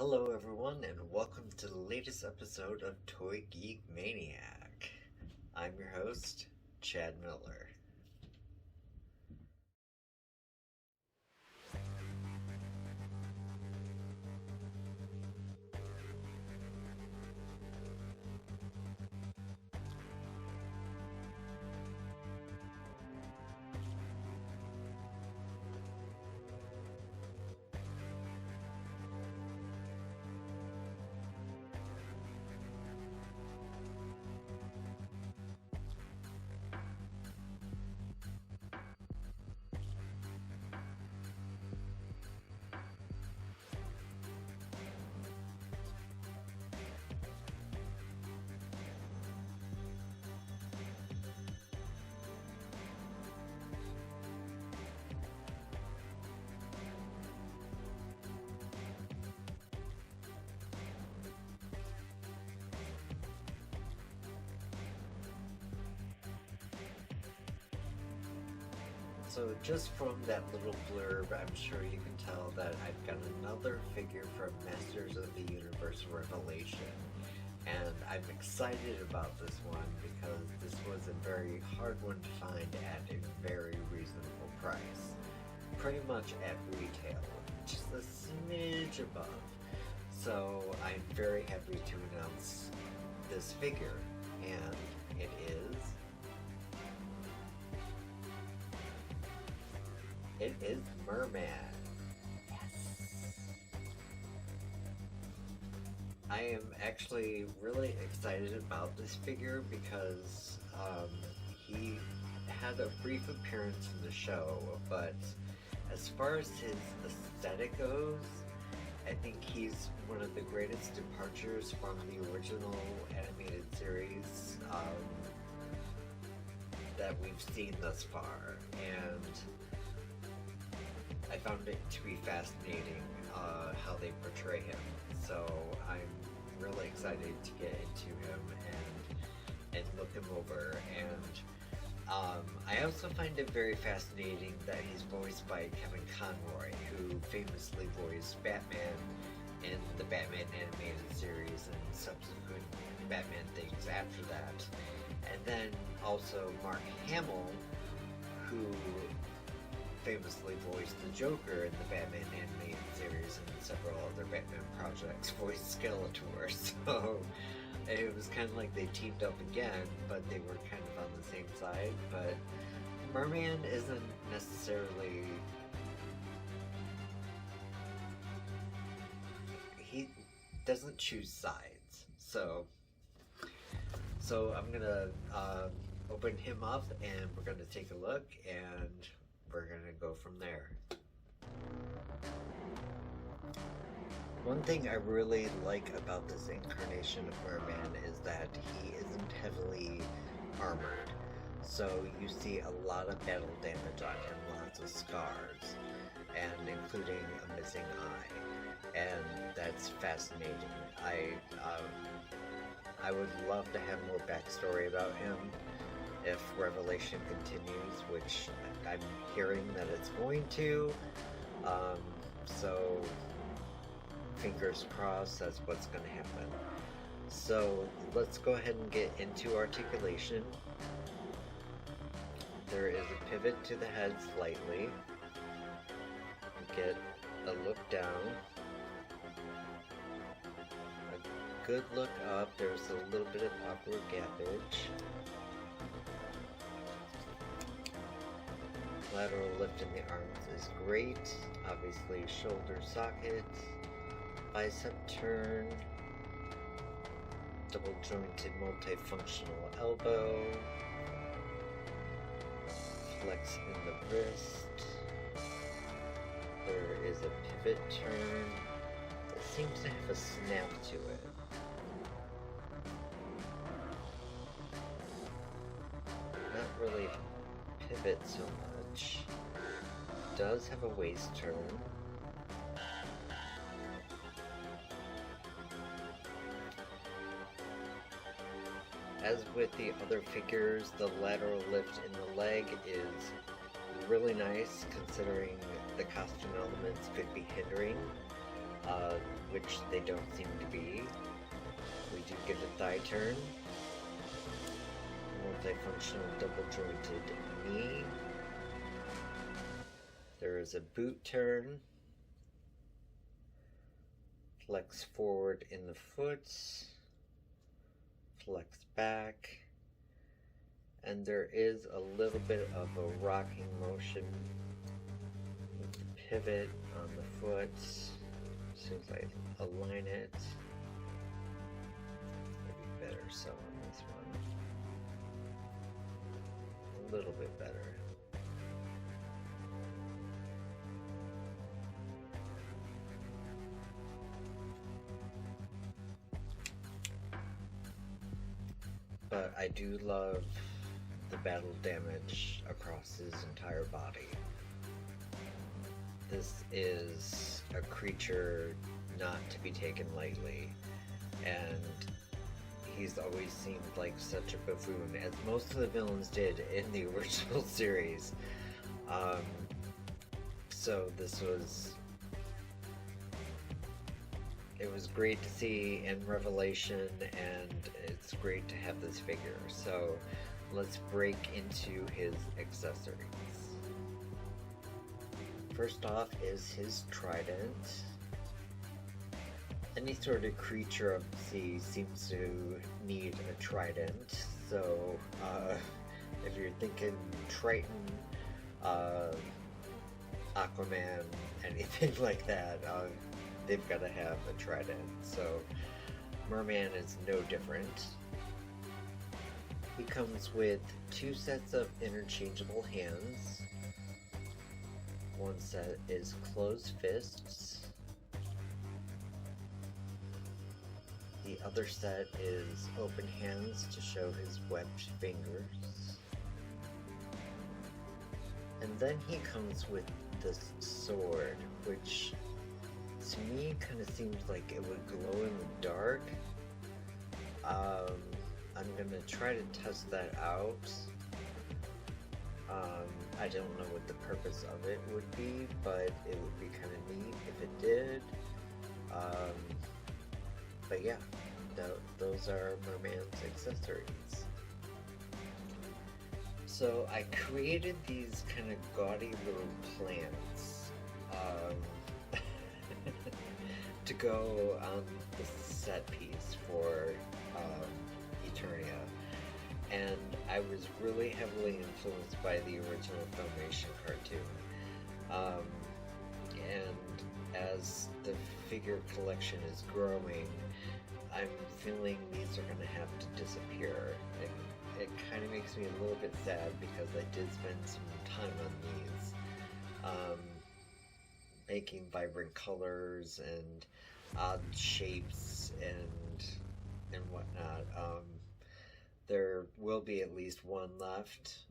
Hello everyone and welcome to the latest episode of Toy Geek Maniac. I'm your host, Chad Miller. So just from that little blurb, I'm sure you can tell that I've got another figure from Masters of the Universe Revelation. And I'm excited about this one because this was a very hard one to find at a very reasonable price. Pretty much at retail, just a smidge above. So I'm very happy to announce this figure, and it is Mer-Man. Yes! I am actually really excited about this figure because he had a brief appearance in the show, but as far as his aesthetic goes, I think he's one of the greatest departures from the original animated series that we've seen thus far, and I found it to be fascinating how they portray him. So I'm really excited to get into him and look him over. And I also find it very fascinating that he's voiced by Kevin Conroy, who famously voiced Batman in the Batman animated series and subsequent Batman things after that. And then also Mark Hamill, who famously voiced the Joker in the Batman animated series and several other Batman projects, voiced Skeletor. So it was kind of like they teamed up again, but they were kind of on the same side. But Mer-Man isn't necessarily... he doesn't choose sides. So I'm gonna open him up and we're gonna take a look and we're gonna go from there. One thing I really like about this incarnation of Mer-Man is that he isn't heavily armored. So you see a lot of battle damage on him, lots of scars, and including a missing eye. And that's fascinating. I would love to have more backstory about him if Revelation continues, which I'm hearing that it's going to. So fingers crossed that's what's going to happen. So let's go ahead and get into articulation. There is a pivot to the head slightly. Get a look down. A good look up. There's a little bit of awkward gappage. Lateral lift in the arms is great. Obviously, shoulder socket, bicep turn, double jointed multifunctional elbow, flex in the wrist. There is a pivot turn that seems to have a snap to it. Not really pivot so much. Does have a waist turn. As with the other figures, the lateral lift in the leg is really nice considering the costume elements could be hindering. which they don't seem to be. We do get a thigh turn, multifunctional double jointed knee. There is a boot turn, flex forward in the foot, flex back, and there is a little bit of a rocking motion with the pivot on the foot. As soon as I align it, maybe better so on this one. A little bit better. But I do love the battle damage across his entire body. This is a creature not to be taken lightly, and he's always seemed like such a buffoon, as most of the villains did in the original series. So it was great to see in Revelation, and it's great to have this figure. So let's break into his accessories. First off is his trident. Any sort of creature of the sea seems to need a trident. So if you're thinking Triton, Aquaman, anything like that, they've got to have a trident. So Mer-Man is no different. He comes with 2 sets of interchangeable hands. One set is closed fists. The other set is open hands to show his webbed fingers. And then he comes with this sword, which to me kind of seems like it would glow in the dark. I'm gonna try to test that out. I don't know what the purpose of it would be, but it would be kind of neat if it did. But yeah, those are Mer-Man's accessories. So I created these kind of gaudy little plants to go on the set piece for Eternia, and I was really heavily influenced by the original Filmation cartoon. And as the figure collection is growing, I'm feeling these are going to have to disappear. It kind of makes me a little bit sad because I did spend some time on these, making vibrant colors and odd shapes and whatnot. There will be at least one left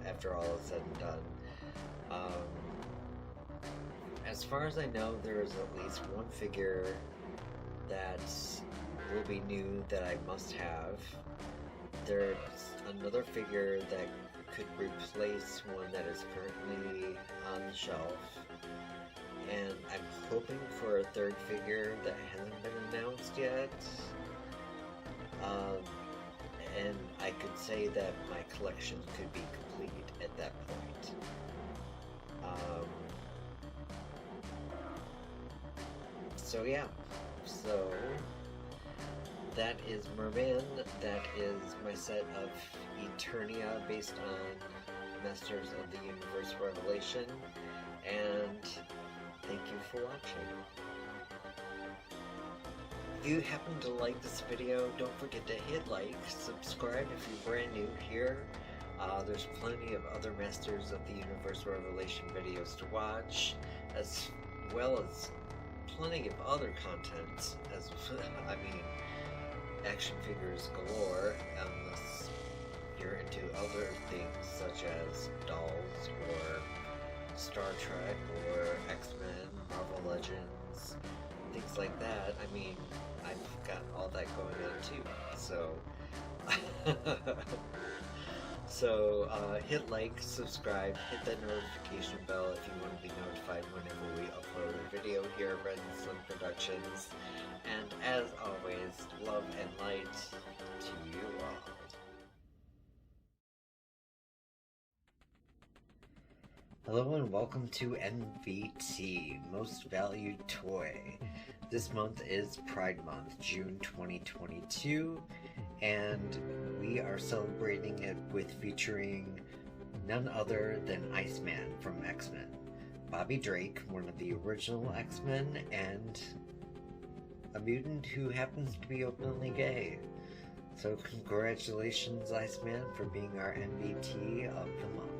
after all is said and done. As far as I know, there is at least one figure that will be new that I must have. There's another figure that could replace one that is currently on the shelf, and I'm hoping for a third figure that hasn't been announced yet. And I could say that my collection could be complete at that point. So yeah, so that is Mer-Man. That is my set of Eternia based on Masters of the Universe Revelation, and thank you for watching. If you happen to like this video, don't forget to hit like, subscribe if you're brand new here. There's plenty of other Masters of the Universe Revelation videos to watch, as well as plenty of other content, action figures galore, unless you're into other things such as dolls or Star Trek or X-Men, Marvel Legends, things like that. I've got all that going on too, so So hit like, subscribe, hit that notification bell if you want to be notified whenever we upload a video here at Red and Slim Productions. And as always, love and light to you all. Hello and welcome to MVT, Most Valued Toy. This month is Pride Month, June 2022, and we are celebrating it with featuring none other than Iceman from X-Men, Bobby Drake, one of the original X-Men, and a mutant who happens to be openly gay. So congratulations, Iceman, for being our MVT of the month.